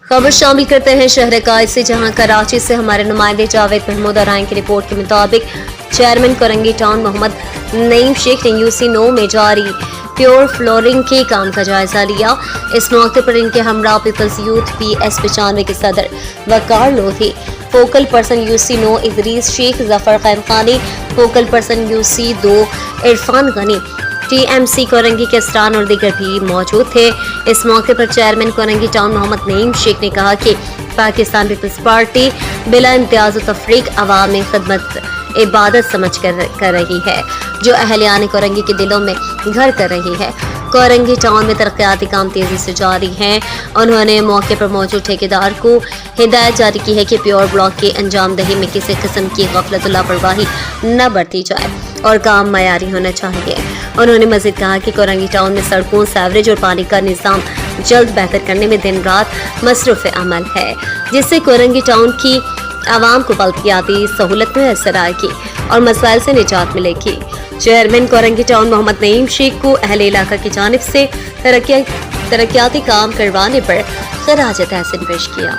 खबर शामिल करते हैं शहर कायद से, जहां कराची से हमारे नुमाइंदे जावेद महमूद और आइन की रिपोर्ट के मुताबिक चेयरमैन कोरंगी टाउन मोहम्मद नईम शेख ने यूसी 9 में जारी प्योर फ्लोरिंग के काम का जायजा लिया। इस मौके पर इनके हमरा पीपल्स यूथ PS 95 के सदर Waqar Lodhi, focal person UC 9 Idrees Sheikh, Zafar Khaim Khani, focal person UC 2 Irfan Ghani, TMC Korangi के अफसरान और दीगर भी मौजूद थे। इस मौके पर चेयरमैन कोरंगी टाउन मोहम्मद नईम शेख ने कहा कि पाकिस्तान पीपल्स पार्टी बिला इम्तियाज तफरीक अवामी खिदमत इबादत समझ कर रही है, जो अहलियान कोरंगी के दिलों में घर कर रही है। कोरंगी टाउन में तरक्याती काम तेजी से जारी हैं। उन्होंने मौके पर मौजूद ठेकेदार को हिदायत जारी की है कि प्योर ब्लॉक की अंजाम दही में किसी किस्म की गफलत लापरवाही न बरती जाए और काम मयारी होना चाहिए। उन्होंने मजीद कहा कि कोरंगी टाउन में सड़कों, सीवरेज और पानी का निज़ाम जल्द बेहतर करने में दिन रात मसरूफ़ अमल है, जिससे कोरंगी टाउन की आवाम को बल्दियाती सहूलत में असर आएगी और मसाइल से निजात मिलेगी। चेयरमैन कोरंगी टाउन मोहम्मद नईम शेख को अहले इलाका की जानिब से तरक्याती काम करवाने पर खराज तहसीन पेश किया।